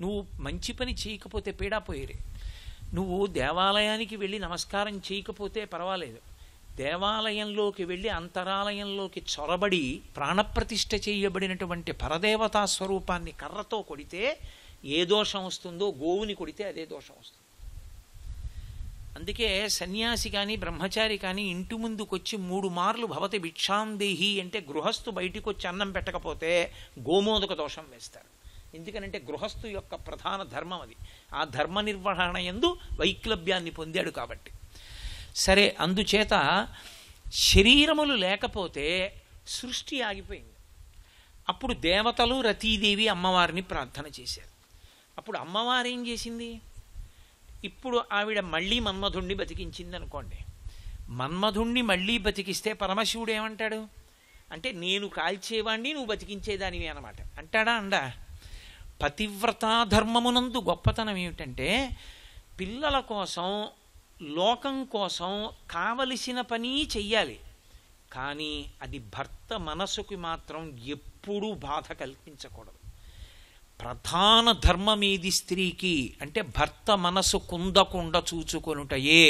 నువ్వు మంచి పని చేయకపోతే పీడాపోయేరే. నువ్వు దేవాలయానికి వెళ్ళి నమస్కారం చేయకపోతే పర్వాలేదు, దేవాలయంలోకి వెళ్ళి అంతరాలయంలోకి చొరబడి ప్రాణప్రతిష్ఠ చేయబడినటువంటి పరదేవతా స్వరూపాన్ని కర్రతో కొడితే ఏ దోషం వస్తుందో గోవుని కొడితే అదే దోషం వస్తుంది. అందుకే సన్యాసి కానీ బ్రహ్మచారి కానీ ఇంటి ముందుకొచ్చి 3 మార్లు భవతి భిక్షాందేహి అంటే గృహస్థు బయటికి వచ్చి అన్నం పెట్టకపోతే గోమోదక దోషం వేస్తారు. ఎందుకనంటే గృహస్థు యొక్క ప్రధాన ధర్మం అది. ఆ ధర్మ నిర్వహణ యందు వైక్లభ్యాన్ని పొందాడు కాబట్టి. సరే, అందుచేత శరీరములు లేకపోతే సృష్టి ఆగిపోయింది. అప్పుడు దేవతలు రతీదేవి అమ్మవారిని ప్రార్థన చేశారు. అప్పుడు అమ్మవారు ఏం చేసింది? ఇప్పుడు ఆవిడ మళ్ళీ మన్మధుణ్ణి బతికించింది అనుకోండి. మన్మధుణ్ణి మళ్ళీ బతికిస్తే పరమశివుడు ఏమంటాడు అంటే, నేను కాల్చేవాణ్ణి నువ్వు బతికించేదానివి అనమాట. అంటాడా? అండా? పతివ్రతాధర్మమునందు గొప్పతనం ఏమిటంటే, పిల్లల కోసం లోకం కోసం కావలసిన పని చెయ్యాలి, కానీ అది భర్త మనసుకి మాత్రం ఎప్పుడూ బాధ కల్పించకూడదు. ప్రధాన ధర్మమేది స్త్రీకి అంటే భర్త మనసు కుందకుండా చూచుకొనుటయే.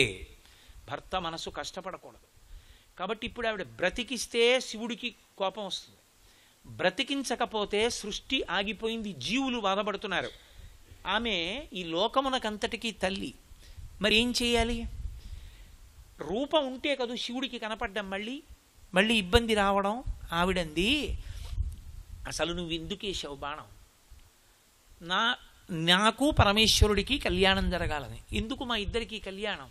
భర్త మనసు కష్టపడకూడదు. కాబట్టి ఇప్పుడు ఆవిడ బ్రతికిస్తే శివుడికి కోపం వస్తుంది, బ్రతికించకపోతే సృష్టి ఆగిపోయింది, జీవులు బాధపడుతున్నారు. ఆమె ఈ లోకమునకంతటికీ తల్లి. మరి ఏం చేయాలి? రూపం ఉంటే కదూ శివుడికి కనపడ్డం. మళ్ళీ ఇబ్బంది రావడం. ఆవిడంది, అసలు నువ్వు ఎందుకు వేసావు బాణం? నాకు పరమేశ్వరుడికి కళ్యాణం జరగాలని. ఎందుకు మా ఇద్దరికి కళ్యాణం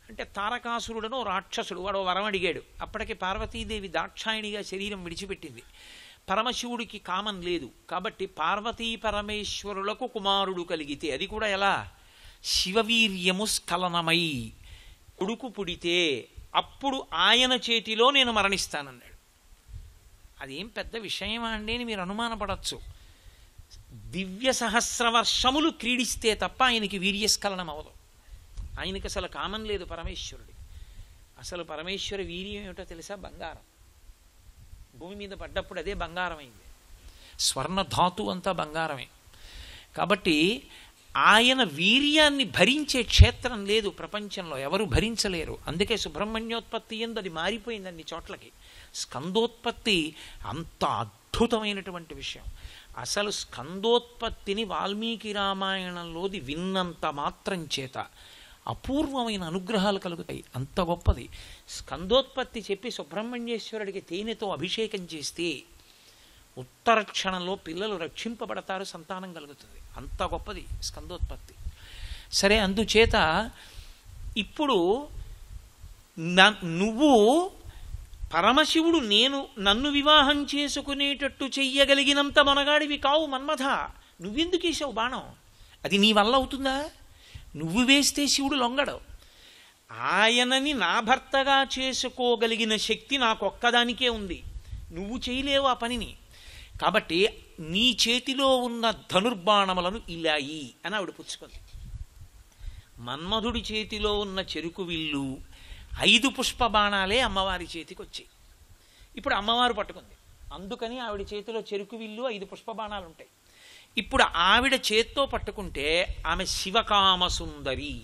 అంటే, తారకాసురుడను రాక్షసుడు వాడు వరం అడిగాడు. అప్పటికి పార్వతీదేవి దాక్షాయణిగా శరీరం విడిచిపెట్టింది. పరమశివుడికి కామం లేదు కాబట్టి పార్వతీ పరమేశ్వరులకు కుమారుడు కలిగితే, అది కూడా ఎలా? శివవీర్యము స్ఖలనమై కొడుకు పుడితే అప్పుడు ఆయన చేతిలో నేను మరణిస్తానన్నాడు. అదేం పెద్ద విషయమా అండి అని మీరు అనుమానపడచ్చు. దివ్య సహస్రవర్షములు క్రీడిస్తే తప్ప ఆయనకి వీర్యస్ఖలనం అవదు. ఆయనకి అసలు కామం లేదు పరమేశ్వరుడి. అసలు పరమేశ్వర వీర్యం ఏమిటో తెలుసా? బంగారం. భూమి మీద పడ్డప్పుడు అదే బంగారం అయింది. స్వర్ణధాతు అంతా బంగారమే. కాబట్టి ఆయన వీర్యాన్ని భరించే క్షేత్రం లేదు ప్రపంచంలో, ఎవరు భరించలేరు. అందుకే సుబ్రహ్మణ్యోత్పత్తి ఎందు అది మారిపోయింది అన్ని చోట్లకి. స్కందోత్పత్తి అంత అద్భుతమైనటువంటి విషయం. అసలు స్కందోత్పత్తిని వాల్మీకి రామాయణంలోది విన్నంత మాత్రం చేత అపూర్వమైన అనుగ్రహాలు కలుగుతాయి. అంత గొప్పది. స్కందోత్పత్తి చెప్పి సుబ్రహ్మణ్యేశ్వరుడికి తేనెతో అభిషేకం చేస్తే ఉత్తర క్షణంలో పిల్లలు రక్షింపబడతారు, సంతానం కలుగుతుంది. అంత గొప్పది స్కందోత్పత్తి. సరే, అందుచేత ఇప్పుడు నువ్వు పరమశివుడు నన్ను వివాహం చేసుకునేటట్టు చెయ్యగలిగినంత మనగాడివి కావు మన్మథ. నువ్వెందుకు వేసావు బాణం? అది నీ వల్ల అవుతుందా? నువ్వు వేస్తే శివుడు లొంగడు. ఆయనని నా భర్తగా చేసుకోగలిగిన శక్తి నాకొక్కదానికే ఉంది. నువ్వు చేయలేవు ఆ పనిని. కాబట్టి నీ చేతిలో ఉన్న ధనుర్బాణములను ఇలాయి అని ఆవిడ పుచ్చుకుంది. మన్మధుడి చేతిలో ఉన్న చెరుకు విల్లు 5 పుష్ప బాణాలే అమ్మవారి చేతికి వచ్చాయి. ఇప్పుడు అమ్మవారు పట్టుకుంది, అందుకని ఆవిడ చేతిలో చెరుకు విల్లు 5 పుష్ప బాణాలు ఉంటాయి. ఇప్పుడు ఆవిడ చేత్తో పట్టుకుంటే ఆమె శివకామ సుందరి.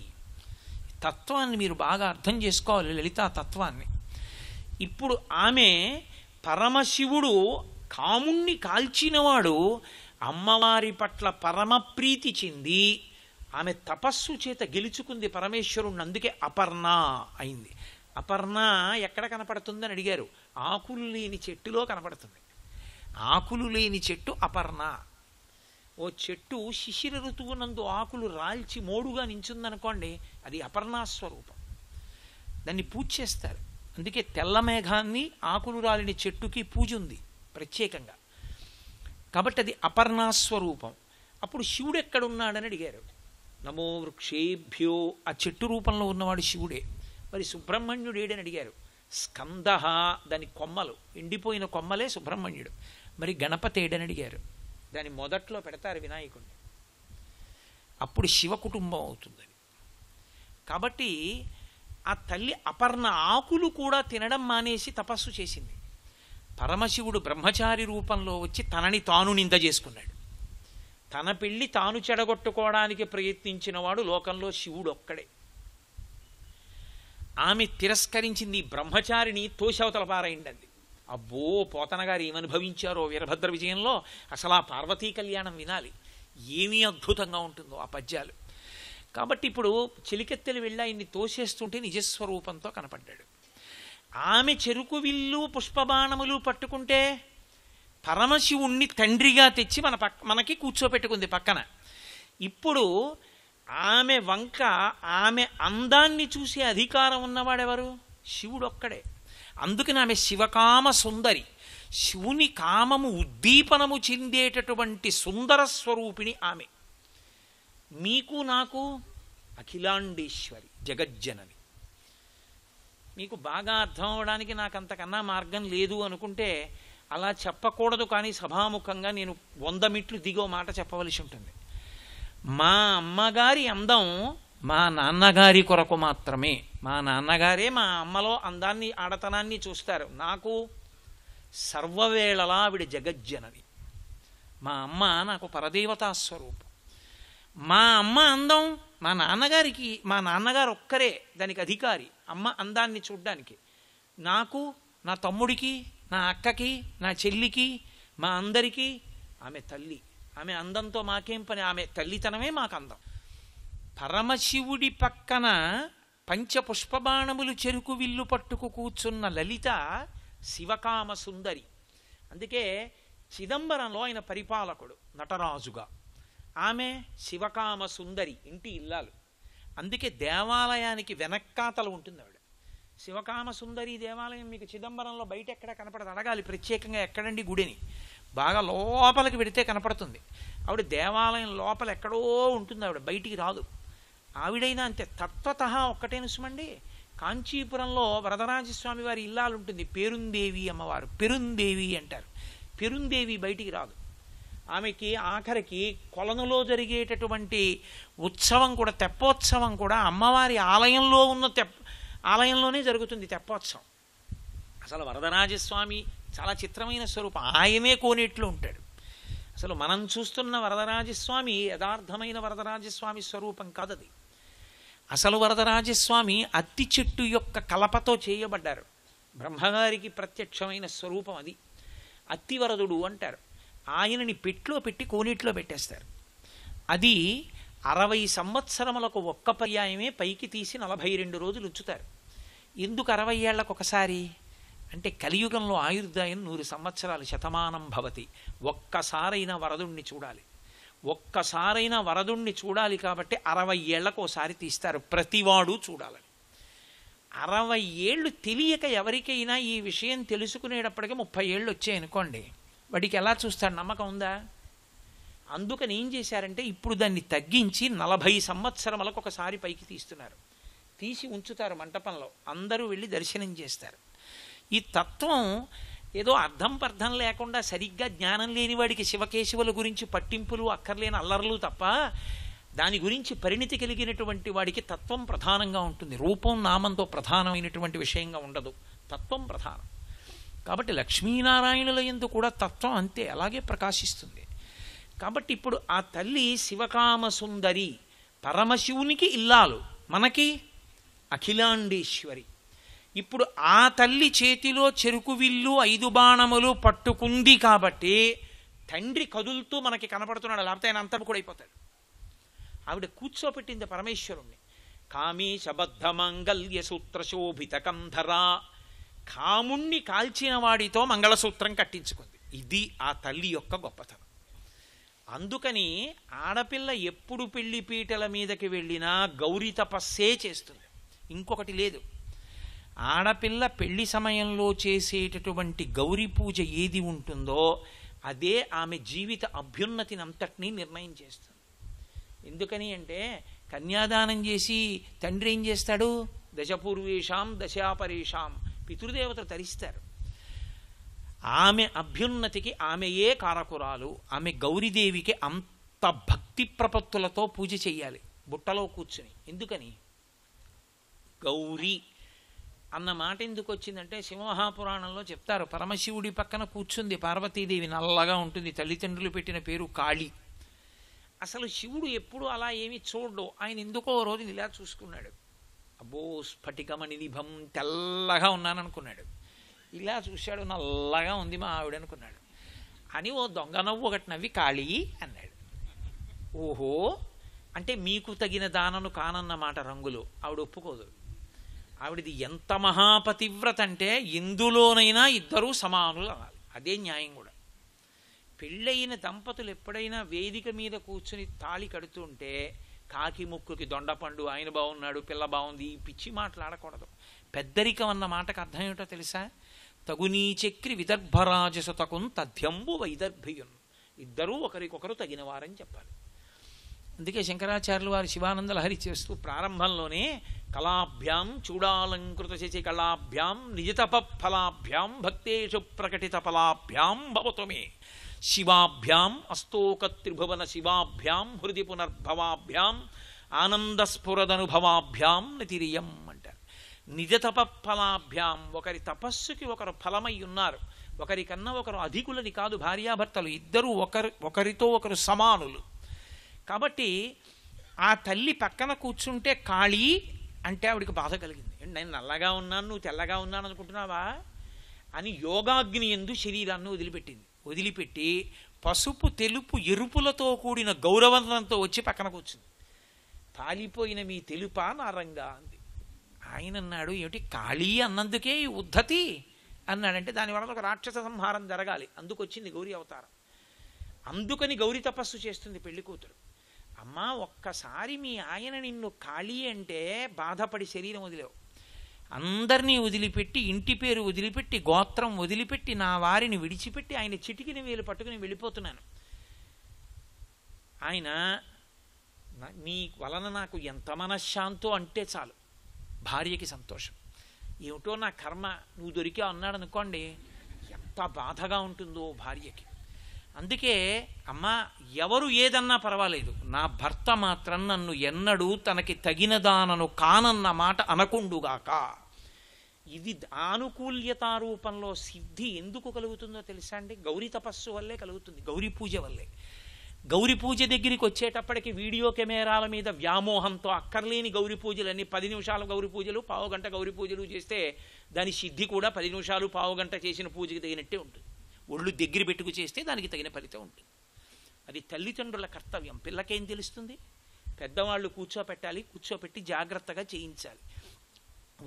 తత్వాన్ని మీరు బాగా అర్థం చేసుకోవాలి, లలితా తత్వాన్ని. ఇప్పుడు ఆమె పరమశివుడు కాముణ్ణి కాల్చినవాడు అమ్మవారి పట్ల పరమప్రీతి చెంది ఆమె తపస్సు చేత గెలుచుకుంది పరమేశ్వరుణ్ణి. అందుకే అపర్ణ అయింది. అపర్ణ ఎక్కడ కనపడుతుందని అడిగారు. ఆకులు లేని చెట్టులో కనపడుతుంది. ఆకులు లేని చెట్టు అపర్ణ. ఓ చెట్టు శిశిర ఋతువునందు ఆకులు రాల్చి మోడుగా నించుందనుకోండి, అది అపర్ణాస్వరూపం. దాన్ని పూజ చేస్తారు. అందుకే తెల్ల మేఘాన్ని ఆకులు రాలిన చెట్టుకి పూజ ఉంది ప్రత్యేకంగా. కాబట్టి అది అపర్ణాస్వరూపం. అప్పుడు శివుడు ఎక్కడున్నాడని అడిగారు. నమో వృక్షేభ్యో, ఆ చెట్టు రూపంలో ఉన్నవాడు శివుడే. మరి సుబ్రహ్మణ్యుడు ఏడని అడిగారు. స్కంద, దాని కొమ్మలు, ఎండిపోయిన కొమ్మలే సుబ్రహ్మణ్యుడు. మరి గణపతి ఏడని అడిగారు. దాని మొదట్లో పెడతారు వినాయకుడిని. అప్పుడు శివ కుటుంబం అవుతుంది. కాబట్టి ఆ తల్లి అపర్ణ ఆకులు కూడా తినడం మానేసి తపస్సు చేసింది. పరమశివుడు బ్రహ్మచారి రూపంలో వచ్చి తనని తాను నింద చేసుకున్నాడు. తన పెళ్లి తాను చెడగొట్టుకోవడానికి ప్రయత్నించిన వాడు లోకంలో శివుడు ఒక్కడే. ఆమె తిరస్కరించింది బ్రహ్మచారిని, తోషవతల పారైండంది. అబ్బో, పోతన గారు ఏమనుభవించారో వీరభద్ర విజయంలో. అసలు ఆ పార్వతీ కళ్యాణం వినాలి, ఏమీ అద్భుతంగా ఉంటుందో ఆ పద్యాలు. కాబట్టి ఇప్పుడు చెలికెత్తెలు వెళ్ళి ఆయన్ని తోసేస్తుంటే నిజస్వరూపంతో కనపడ్డాడు. ఆమె చెరుకు విల్లు పుష్పబాణములు పట్టుకుంటే పరమశివుణ్ణి తండ్రిగా తెచ్చి మనకి కూర్చోపెట్టుకుంది పక్కన. ఇప్పుడు ఆమె వంక, ఆమె అందాన్ని చూసే అధికారం ఉన్నవాడెవరు? శివుడు ఒక్కడే. అందుకని ఆమె శివకామ సుందరి, శివుని కామము ఉద్దీపనము చెందేటటువంటి సుందర స్వరూపిణి ఆమె. మీకు నాకు అఖిలాండేశ్వరి, జగజ్జనని. మీకు బాగా అర్థం అవడానికి నాకు అంతకన్నా మార్గం లేదు అనుకుంటే అలా చెప్పకూడదు, కానీ సభాముఖంగా నేను 100 మెట్లు దిగో మాట చెప్పవలసి ఉంటుంది. మా అమ్మగారి అందం మా నాన్నగారి కొరకు మాత్రమే. మా నాన్నగారే మా అమ్మలో అందాన్ని, ఆడతనాన్ని చూస్తారు. నాకు సర్వవేళలా ఆవిడ జగజ్జనని. మా అమ్మ నాకు పరదేవతా స్వరూపం. మా అమ్మ అందం మా నాన్నగారు ఒక్కరే దానికి అధికారి, అమ్మ అందాన్ని చూడ్డానికి. నాకు, నా తమ్ముడికి, నా అక్కకి, నా చెల్లికి, మా అందరికీ ఆమె తల్లి. ఆమె అందంతో మాకేం పని? ఆమె తల్లితనమే మాకు అందం. పరమశివుడి పక్కన పంచపుష్పబాణములు చెరుకు విల్లు పట్టుకు కూర్చున్న లలిత శివకామ సుందరి. అందుకే చిదంబరంలో ఆయన పరిపాలకుడు నటరాజుగా, ఆమె శివకామ సుందరి, ఇంటి ఇల్లాలు. అందుకే దేవాలయానికి వెనక్కాతలు ఉంటుంది ఆవిడ. శివకామ సుందరి దేవాలయం మీకు చిదంబరంలో బయట ఎక్కడ కనపడదు. అడగాలి ప్రత్యేకంగా, ఎక్కడండి గుడిని. బాగా లోపలికి పెడితే కనపడుతుంది. ఆవిడ దేవాలయం లోపల ఎక్కడో ఉంటుంది, ఆవిడ బయటికి రాదు. ఆవిడైనా అంతే. తత్వత ఒక్కటే నిసుమండి. కాంచీపురంలో వరదరాజస్వామి వారి ఇల్లాలు ఉంటుంది, పెరుందేవి అమ్మవారు. పెరుందేవి అంటారు. పెరుందేవి బయటికి రాదు. ఆమెకి ఆఖరికి కొలనులో జరిగేటటువంటి ఉత్సవం కూడా, తెప్పోత్సవం కూడా అమ్మవారి ఆలయంలో ఉన్న ఆలయంలోనే జరుగుతుంది తెప్పోత్సవం. అసలు వరదరాజస్వామి చాలా చిత్రమైన స్వరూపం. ఆయనే కోనేట్లో ఉంటాడు. అసలు మనం చూస్తున్న వరదరాజస్వామి యథార్థమైన వరదరాజస్వామి స్వరూపం కాదది. అసలు వరదరాజస్వామి అత్తి చెట్టు యొక్క కలపతో చేయబడ్డారు. బ్రహ్మగారికి ప్రత్యక్షమైన స్వరూపం అది. అత్తివరదుడు అంటారు. ఆయనని పెట్లో పెట్టి కోనేట్లో పెట్టేస్తారు. అది 60 సంవత్సరములకు ఒక్క పర్యాయమే పైకి తీసి 42 రోజులు ఉంచుతారు. ఎందుకు 60 ఏళ్లకు ఒకసారి అంటే కలియుగంలో ఆయుర్దాయం 100 సంవత్సరాలు, శతమానం భవతి. ఒక్కసారైనా వరదుణ్ణి చూడాలి. ఒక్కసారైనా వరదుణ్ణి చూడాలి కాబట్టి 60 ఏళ్లకు ఒకసారి తీస్తారు. ప్రతివాడు చూడాలని. 60 ఏళ్ళు తెలియక ఎవరికైనా ఈ విషయం తెలుసుకునేటప్పటికీ 30 ఏళ్ళు వచ్చాయనుకోండి, వాడికి ఎలా చూస్తాడు? నమ్మకం ఉందా? అందుకని ఏం చేశారంటే ఇప్పుడు దాన్ని తగ్గించి 40 సంవత్సరములకు ఒకసారి పైకి తీస్తున్నారు. తీసి ఉంచుతారు మంటపంలో. అందరూ వెళ్ళి దర్శనం చేస్తారు. ఈ తత్వం ఏదో అర్థం పర్థం లేకుండా సరిగ్గా జ్ఞానం లేని వాడికి శివకేశవుల గురించి పట్టింపులు, అక్కర్లేని అల్లర్లు తప్ప దాని గురించి పరిణితి కలిగినటువంటి వాడికి తత్వం ప్రధానంగా ఉంటుంది. రూపం నామంతో ప్రధానమైనటువంటి విషయంగా ఉండదు. తత్వం ప్రధానం. కాబట్టి లక్ష్మీనారాయణుల యందు కూడా తత్వం అంతే, అలాగే ప్రకాశిస్తుంది. కాబట్టి ఇప్పుడు ఆ తల్లి శివకామ సుందరి, పరమశివునికి ఇల్లాలు, మనకి అఖిలాండేశ్వరి. ఇప్పుడు ఆ తల్లి చేతిలో చెరుకు విల్లు 5 బాణములు పట్టుకుంది కాబట్టి తండ్రి కదులుతూ మనకి కనపడుతున్నాడు. లేకపోతే ఆయన అంతా కూడా అయిపోతాడు. ఆవిడ కూర్చోపెట్టింది పరమేశ్వరుణ్ణి. కామేశబద్ధ మాంగల్య సూత్ర శోభిత కంధరా. కాముణ్ణి కాల్చిన వాడితో మంగళసూత్రం కట్టించుకుంది. ఇది ఆ తల్లి యొక్క గొప్పతనం. అందుకని ఆడపిల్ల ఎప్పుడు పెళ్లి పీటల మీదకి వెళ్ళినా గౌరీ తపస్సే చేస్తుంది, ఇంకొకటి లేదు. ఆడపిల్ల పెళ్లి సమయంలో చేసేటటువంటి గౌరీ పూజ ఏది ఉంటుందో అదే ఆమె జీవిత అభ్యున్నతిని అంతటినీ నిర్ణయం చేస్తుంది. ఎందుకని అంటే కన్యాదానం చేసి తండ్రి ఏం చేస్తాడు? దశపూర్వేషాం దశాపరేషాం, పితృదేవతలు తరిస్తారు. ఆమె అభ్యున్నతికి ఆమెయే కారకురాలు. ఆమె గౌరీదేవికి అంత భక్తి ప్రపత్తులతో పూజ చెయ్యాలి బుట్టలో కూర్చుని. ఎందుకని? గౌరీ అన్న మాట ఎందుకు వచ్చిందంటే శివమహాపురాణంలో చెప్తారు. పరమశివుడి పక్కన కూర్చుంది పార్వతీదేవి, నల్లగా ఉంటుంది. తల్లిదండ్రులు పెట్టిన పేరు కాళీ. అసలు శివుడు ఎప్పుడు అలా ఏమి చూడడు. ఆయన ఎందుకో రోజు ఇలా చూసుకున్నాడు. అబ్బో స్ఫటికమణి నిభం, తెల్లగా ఉన్నాను అనుకున్నాడు. ఇలా చూశాడు, నల్లగా ఉంది మా ఆవిడ అనుకున్నాడు. అని ఓ దొంగ నవ్వు ఒకటి నవ్వి కాళీ అన్నాడు. ఓహో, అంటే మీకు తగిన దానను కానన్నమాట రంగులు. ఆవిడ ఒప్పుకోదు. ఆవిడది ఎంత మహాపతివ్రత అంటే ఎందులోనైనా ఇద్దరూ సమానులు అనాలి. అదే న్యాయం కూడా. పెళ్ళయిన దంపతులు ఎప్పుడైనా వేదిక మీద కూర్చుని తాళి కడుతుంటే కాకి ముక్కుకి దొండపండు, ఆయన బాగున్నాడు, పిల్ల బాగుంది, ఈ పిచ్చి మాట్లాడకూడదు. పెద్దరికం అన్న మాటకు అర్థం ఏమిటో తెలుసా? తగునీ చక్రి విదర్భరాజసుతకున్ తథ్యంబు వైదర్భియున్. ఇద్దరూ ఒకరికొకరు తగినవారని చెప్పాలి. అందుకే శంకరాచార్యులు వారు శివానంద లహరి చేస్తూ ప్రారంభంలోనే కళాభ్యాం చూడాలంకృత శశి కళాభ్యాం నిజతప ఫలాభ్యాం భక్తేషు ప్రకటిత ఫలాభ్యాం భవతుమే శివాభ్యాం అస్తోక త్రిభువన శివాభ్యాం హృది పునర్భవాభ్యాం ఆనందస్ఫురదనుభవాభ్యాం నితిరియం అంటారు. నిజతప ఫలాభ్యాం, ఒకరి తపస్సుకి ఒకరు ఫలమై ఉన్నారు. ఒకరికన్నా ఒకరు అధికులని కాదు. భార్యాభర్తలు ఇద్దరూ ఒకరితో ఒకరు సమానులు. కాబట్టి ఆ తల్లి పక్కన కూర్చుంటే కాళీ అంటే ఆవిడికి బాధ కలిగింది. నేను నల్లగా ఉన్నాను, నువ్వు తెల్లగా ఉన్నాను అనుకుంటున్నావా అని యోగాగ్ని యందు శరీరాన్ని వదిలిపెట్టి పసుపు తెలుపు ఎరుపులతో కూడిన గౌరవంతో వచ్చి పక్కన కూర్చుంది. తాలిపోయిన మీ తెలుపా నా రంగా అంది. ఆయన అన్నాడు, ఏమిటి కాళీ అన్నందుకే ఈ ఉద్ధతి అన్నాడంటే దానివల్ల ఒక రాక్షస సంహారం జరగాలి, అందుకొచ్చింది గౌరీ అవతారం. అందుకని గౌరీ తపస్సు చేస్తుంది పెళ్లి కూతురు. అమ్మా, ఒక్కసారి మీ ఆయన నిన్ను కాళీ అంటే బాధపడి శరీరం వదిలేవు. అందరినీ వదిలిపెట్టి, ఇంటి పేరు వదిలిపెట్టి, గోత్రం వదిలిపెట్టి, నా వారిని విడిచిపెట్టి ఆయన చిటికిన వేలు పట్టుకుని వెళ్ళిపోతున్నాను. ఆయన నీ వలన నాకు ఎంత మనశ్శాంతో అంటే చాలు, భార్యకి సంతోషం. ఏమిటో నా కర్మ, నువ్వు దొరికా అన్నాడు అనుకోండి, ఎంత బాధగా ఉంటుందో భార్యకి. అందుకే అమ్మా, ఎవరు ఏదన్నా పర్వాలేదు, నా భర్త మాత్రం నన్ను ఎన్నడూ తనకి తగిన దానను కానన్న మాట అనకుండుగాక. ఇది ఆనుకూల్యతారూపంలో సిద్ధి ఎందుకు కలుగుతుందో తెలుసా అండి? గౌరీ తపస్సు వల్లే కలుగుతుంది, గౌరీ పూజ వల్లే. గౌరీ పూజ దగ్గరికి వచ్చేటప్పటికి వీడియో కెమెరాల మీద వ్యామోహంతో అక్కర్లేని గౌరీ పూజలన్నీ 10 నిమిషాల గౌరీ పూజలు, పావుగంట గౌరీ పూజలు చేస్తే దాని సిద్ధి కూడా 10 నిమిషాలు పావుగంట చేసిన పూజకి తగినట్టే ఉంటుంది. ఒళ్ళు దగ్గర పెట్టుకు చేస్తే దానికి తగిన ఫలితం ఉంటుంది. అది తల్లిదండ్రుల కర్తవ్యం. పిల్లకేం తెలుస్తుంది? పెద్దవాళ్ళు కూర్చోపెట్టి జాగ్రత్తగా చేయించాలి.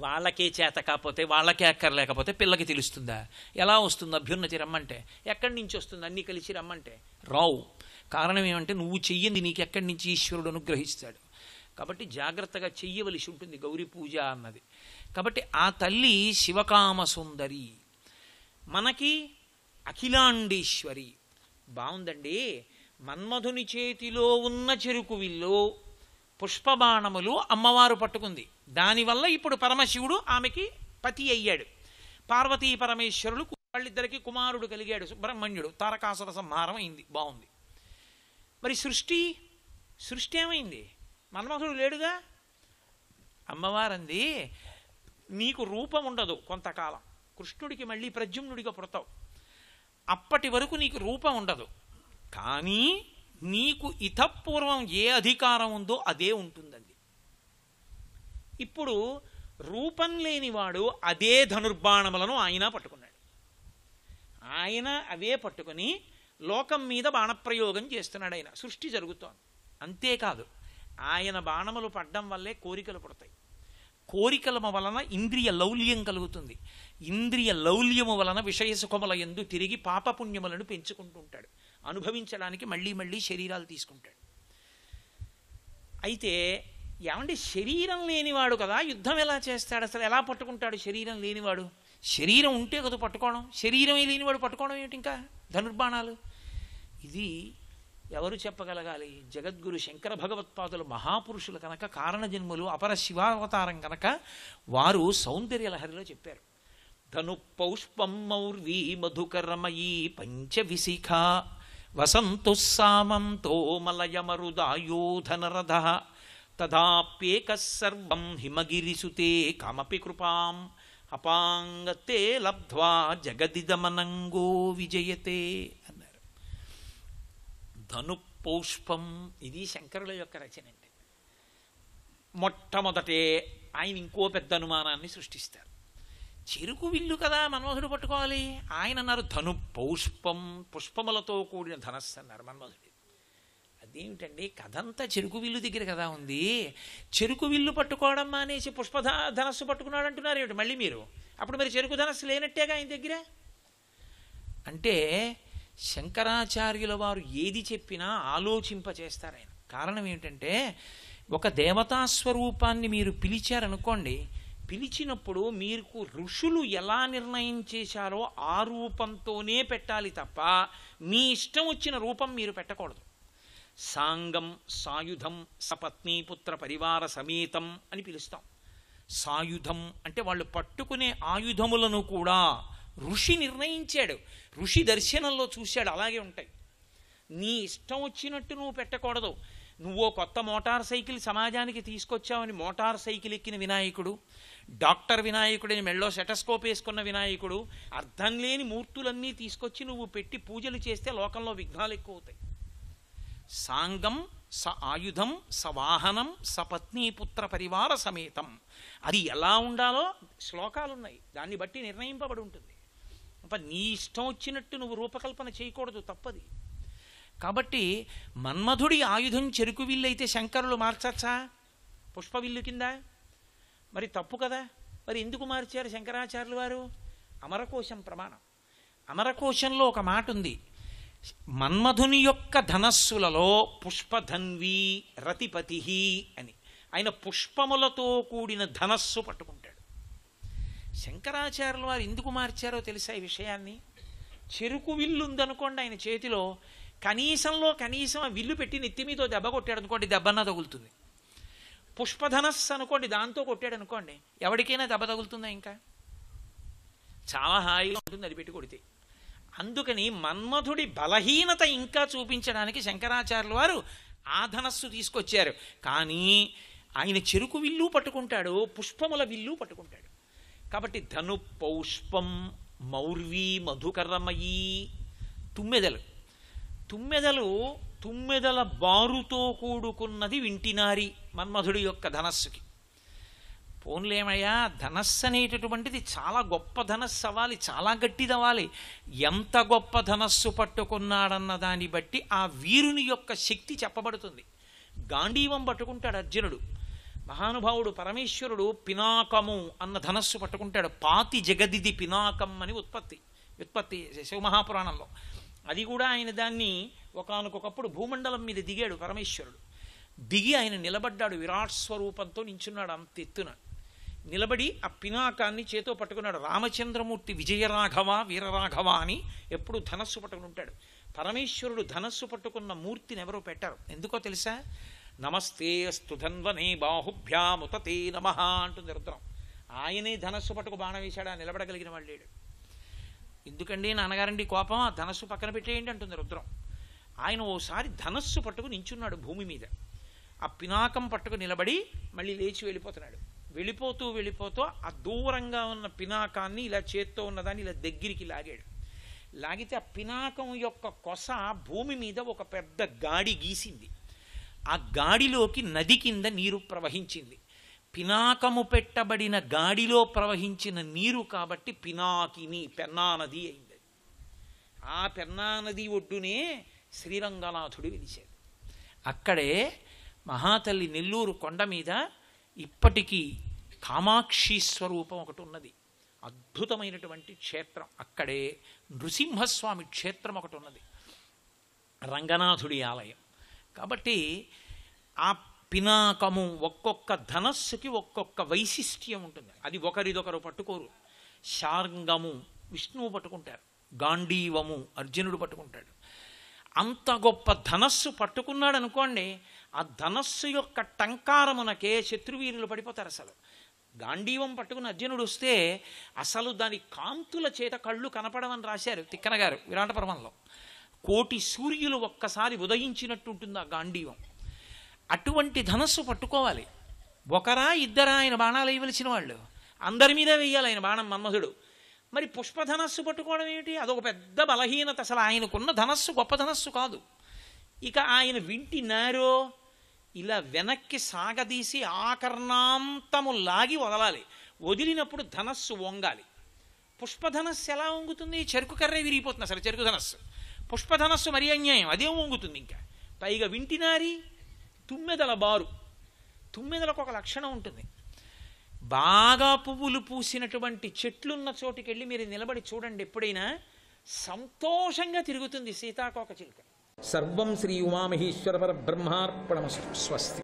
వాళ్ళకే చేత కాకపోతే, వాళ్ళకే అక్కర్లేకపోతే పిల్లకి తెలుస్తుందా? ఎలా వస్తుంది అభ్యున్నతి రమ్మంటే? ఎక్కడి నుంచి వస్తుంది అన్నీ కలిసి రమ్మంటే? రావు. కారణం ఏమంటే నువ్వు చెయ్యింది నీకు ఎక్కడి నుంచి ఈశ్వరుడు అనుగ్రహిస్తాడు. కాబట్టి జాగ్రత్తగా చెయ్యవలసి ఉంటుంది గౌరీ పూజ అన్నది. కాబట్టి ఆ తల్లి శివకామ సుందరి, మనకి అఖిలాండేశ్వరి. బాగుందండి. మన్మధుని చేతిలో ఉన్న చెరుకు విల్లు, పుష్పబాణములు అమ్మవారు పట్టుకుంది. దానివల్ల ఇప్పుడు పరమశివుడు ఆమెకి పతి అయ్యాడు. పార్వతీ పరమేశ్వరులు వాళ్ళిద్దరికీ కుమారుడు కలిగాడు, సుబ్రహ్మణ్యుడు. తారకాసుర సంహారం అయింది, బాగుంది. మరి సృష్టి ఏమైంది? మన్మధుడు లేడుగా. అమ్మవారంది, నీకు రూపం ఉండదు కొంతకాలం, కృష్ణుడికి మళ్ళీ ప్రద్యుమ్నుడిగా పుడతావు, అప్పటి వరకు నీకు రూపం ఉండదు. కానీ నీకు ఇతపూర్వం ఏ అధికారం ఉందో అదే ఉంటుందండి. ఇప్పుడు రూపం లేనివాడు అదే ధనుర్బాణములను ఆయన పట్టుకున్నాడు. ఆయన అవే పట్టుకుని లోకం మీద బాణప్రయోగం చేస్తున్నాడు. ఆయన సృష్టి జరుగుతోంది. అంతేకాదు, ఆయన బాణములు పడ్డం వల్లే కోరికలు పుడతాయి. కోరికల వలన ఇంద్రియ లౌల్యం కలుగుతుంది. ఇంద్రియ లౌల్యము వలన విషయ సుఖముల యందు తిరిగి పాపపుణ్యములను పెంచుకుంటూ ఉంటాడు. అనుభవించడానికి మళ్ళీ మళ్ళీ శరీరాలు తీసుకుంటాడు. అయితే ఏమండి, శరీరం లేనివాడు కదా, యుద్ధం ఎలా చేస్తాడు? అసలు ఎలా పట్టుకుంటాడు శరీరం లేనివాడు? శరీరం ఉంటే కదా పట్టుకోవడం. శరీరమే లేనివాడు పట్టుకోవడం ఏమిటి? ఇంకా ధనుర్బాణాలు. ఇది ఎవరు చెప్పగలగాలి? జగద్గురు శంకర భగవత్పాదులు మహాపురుషులు కనుక, కారణజన్ములు, అపర శివావతారం కనుక వారు సౌందర్య లహరిలో చెప్పారు. ధను పౌష్పం మౌర్వీ మధుకరమయీ పంచవిశిఖ వసంతు సామంతో మలయమరుదాయోధనరథ తదాప్యేక సర్వం హిమగిరిసుతే కామపి కృపాం అపాంగతే లబ్ధ్వా జగదిదమనంగో విజయతే అన్నారు. ధను పౌష్పం. ఇది శంకరుల యొక్క రచన అంటే. మొట్టమొదటే ఆయన ఇంకో పెద్ద అనుమానాన్ని సృష్టిస్తారు. చెరుకు విల్లు కదా మన్మధుడు పట్టుకోవాలి. ఆయన అన్నారు ధను పౌష్పం, పుష్పములతో కూడిన ధనస్సు అన్నారు మన్మధుడు. అదేమిటండి, కథంతా చెరుకు విల్లు దగ్గర కదా ఉంది. చెరుకు విల్లు పట్టుకోవడం మానేసి ధనస్సు పట్టుకున్నాడు అంటున్నారు ఏమిటి మళ్ళీ మీరు? అప్పుడు మరి చెరుకు ధనస్సు లేనట్టేగా ఆయన దగ్గర. అంటే శంకరాచార్యుల వారు ఏది చెప్పినా ఆలోచింపచేస్తారు ఆయన. కారణం ఏమిటంటే, ఒక దేవతాస్వరూపాన్ని మీరు పిలిచారనుకోండి, పిలిచినప్పుడు మీకు ఋషులు ఎలా నిర్ణయం చేశారో ఆ రూపంతోనే పెట్టాలి తప్ప మీ ఇష్టం వచ్చిన రూపం మీరు పెట్టకూడదు. సాంగం సాయుధం సపత్నీపుత్ర పరివార సమేతం అని పిలుస్తాం. సాయుధం అంటే వాళ్ళు పట్టుకునే ఆయుధములను కూడా ఋషి నిర్ణయించాడు, ఋషి దర్శనంలో చూశాడు, అలాగే ఉంటాయి. నీ ఇష్టం వచ్చినట్టు నువ్వు పెట్టకూడదు. నువ్వో కొత్త మోటార్ సైకిల్ సమాజానికి తీసుకొచ్చావని మోటార్ సైకిల్ ఎక్కిన వినాయకుడు, డాక్టర్ వినాయకుడిని మెళ్ళో సెటస్కోప్ వేసుకున్న వినాయకుడు, అర్థం లేని మూర్తులన్నీ తీసుకొచ్చి నువ్వు పెట్టి పూజలు చేస్తే లోకంలో విఘ్నాలు ఎక్కువ అవుతాయి. సాంగం స ఆయుధం సవాహనం సపత్నీపుత్ర పరివార సమేతం, అది ఎలా ఉండాలో శ్లోకాలున్నాయి, దాన్ని బట్టి నిర్ణయింపబడి ఉంటుంది. నీ ఇష్టం వచ్చినట్టు నువ్వు రూపకల్పన చేయకూడదు, తప్పది. కాబట్టి మన్మధుడి ఆయుధం చెరుకు విల్లు అయితే శంకరులు మార్చచ్చా పుష్పవిల్లు కింద? మరి తప్పు కదా. మరి ఎందుకు మార్చారు శంకరాచార్యులు వారు? అమరకోశం ప్రమాణం. అమరకోశంలో ఒక మాట ఉంది, మన్మధుని యొక్క ధనస్సులలో పుష్పధన్వి రతిపతి అని. ఆయన పుష్పములతో కూడిన ధనస్సు పట్టుకుంటాడు. శంకరాచార్యుల వారు ఎందుకు మార్చారో తెలుసా ఈ విషయాన్ని? చెరుకు విల్లు ఉందనుకోండి ఆయన చేతిలో, కనీసం ఆ విల్లు పెట్టి నెత్తి మీతో దెబ్బ కొట్టాడు అనుకోండి, దెబ్బన్నా తగులుతుంది. పుష్పధనస్సు అనుకోండి, దాంతో కొట్టాడు అనుకోండి, ఎవరికైనా దెబ్బ తగులుతుందా? ఇంకా చాలా హాయిగా ఉంటుంది అది పెట్టి కొడితే. అందుకని మన్మధుడి బలహీనత ఇంకా చూపించడానికి శంకరాచార్యుల వారు ఆ ధనస్సు తీసుకొచ్చారు. కానీ ఆయన చెరుకు విల్లు పట్టుకుంటాడు, పుష్పముల విల్లు పట్టుకుంటాడు. కాబట్టి ధను పౌష్పం మౌర్వీ మధుకరమయీ. తుమ్మెదల బారుతో కూడుకున్నది వింటినారి మన్మధుడి యొక్క ధనస్సుకి. పోన్లేమయ్యా, ధనస్సు అనేటటువంటిది చాలా గొప్ప ధనస్సు అవ్వాలి, చాలా గట్టిదవ్వాలి. ఎంత గొప్ప ధనస్సు పట్టుకున్నాడన్న దాన్ని బట్టి ఆ వీరుని యొక్క శక్తి చెప్పబడుతుంది. గాంధీవం పట్టుకుంటాడు అర్జునుడు, మహానుభావుడు పరమేశ్వరుడు పినాకము అన్న ధనస్సు పట్టుకుంటాడు. పాతి జగదిది పినాకం అని వ్యుత్పత్తి శివమహాపురాణంలో. అది కూడా ఆయన దాన్ని ఒకానొకప్పుడు భూమండలం మీద దిగాడు పరమేశ్వరుడు. దిగి ఆయన నిలబడ్డాడు, విరాట్ స్వరూపంతో నించున్నాడు అంత ఎత్తున. నిలబడి ఆ పినాకాన్ని చేతో పట్టుకున్నాడు. రామచంద్రమూర్తి విజయరాఘవ వీరరాఘవ అని ఎప్పుడు ధనస్సు పట్టుకుని ఉంటాడు. పరమేశ్వరుడు ధనస్సు పట్టుకున్న మూర్తిని ఎవరో పెట్టారు. ఎందుకో తెలుసా? నమస్తే అస్తు ధన్వనే బాహుభ్యాముతతే నమః అంటుంది రుద్రం. ఆయనే ధనస్సు పట్టుకు బాణం వేశాడు, నిలబడగలిగిన వాళ్ళు లేడు. ఎందుకండి నాన్నగారండి కోపం, ఆ ధనస్సు పక్కన పెట్టేయండి అంటుంది రుద్రం. ఆయన ఓసారి ధనస్సు పట్టుకు నించున్నాడు భూమి మీద. ఆ పినాకం పట్టుకు నిలబడి మళ్ళీ లేచి వెళ్ళిపోతున్నాడు. వెళ్ళిపోతూ ఆ దూరంగా ఉన్న పినాకాన్ని ఇలా చేత్తో ఉన్నదాన్ని ఇలా దగ్గరికి లాగాడు. లాగితే ఆ పినాకం యొక్క కొస భూమి మీద ఒక పెద్ద గాడి గీసింది. ఆ గాడిలోకి నది కింద నీరు ప్రవహించింది. పినాకము పెట్టబడిన గాడిలో ప్రవహించిన నీరు కాబట్టి పినాకిని, పెన్నా నది అయింది. ఆ పెన్నా నది ఒడ్డునే శ్రీరంగనాథుడు వెలిశాడు. అక్కడే మహాతల్లి నెల్లూరు కొండ మీద ఇప్పటికీ కామాక్షి స్వరూపం ఒకటి ఉన్నది, అద్భుతమైనటువంటి క్షేత్రం. అక్కడే నృసింహస్వామి క్షేత్రం ఒకటి ఉన్నది, రంగనాథుడి ఆలయం. కాబట్టి ఆ పినాకము ఒక్కొక్క ధనస్సుకి ఒక్కొక్క వైశిష్ట్యం ఉంటుంది. అది ఒకరిదొకరు పట్టుకోరు. శార్ంగము విష్ణువు పట్టుకుంటారు, గాంధీవము అర్జునుడు పట్టుకుంటాడు. అంత గొప్ప ధనస్సు పట్టుకున్నాడు అనుకోండి, ఆ ధనస్సు యొక్క టంకారమునకే శత్రువీరులు పడిపోతారు. అసలు గాంధీవం పట్టుకుని అర్జునుడు వస్తే అసలు దాని కాంతుల చేత కళ్ళు కనపడమని రాశారు తిక్కన గారు విరాట పర్వంలో. కోటి సూర్యులు ఒక్కసారి ఉదయించినట్టు ఉంటుంది ఆ గాంధీవం. అటువంటి ధనస్సు పట్టుకోవాలి. ఒకరా ఇద్దరా ఆయన బాణాలు వేయవలసిన వాళ్ళు? అందరి మీద వేయాలి ఆయన బాణం మన్మధుడు. మరి పుష్పధనస్సు పట్టుకోవడం ఏమిటి? అదొక పెద్ద బలహీనత. అసలు ఆయనకున్న ధనస్సు గొప్ప ధనస్సు కాదు. ఇక ఆయన వింటినారో ఇలా వెనక్కి సాగదీసి ఆకర్ణాంతము లాగి వదలాలి. వదిలినప్పుడు ధనస్సు వంగాలి. పుష్పధనస్సు ఎలా వంగుతుంది? చెరుకు కర్రే విరిగిపోతుంది అసలు చెరుకు ధనస్సు. పుష్పధనస్సు మరీ అన్యాయం, అదేం వంగుతుంది. ఇంకా పైగా వింటినారి తుమ్మెదల బారు. తుమ్మెదలకు ఒక లక్షణం ఉంటుంది. బాగా పువ్వులు పూసినటువంటి చెట్లున్న చోటుకి వెళ్ళి మీరు నిలబడి చూడండి, ఎప్పుడైనా సంతోషంగా తిరుగుతుంది సీతాకోక చిలుక. సర్వం శ్రీ ఉమామహేశ్వర పరబ్రహ్మార్పణమస్తు. స్వస్తి.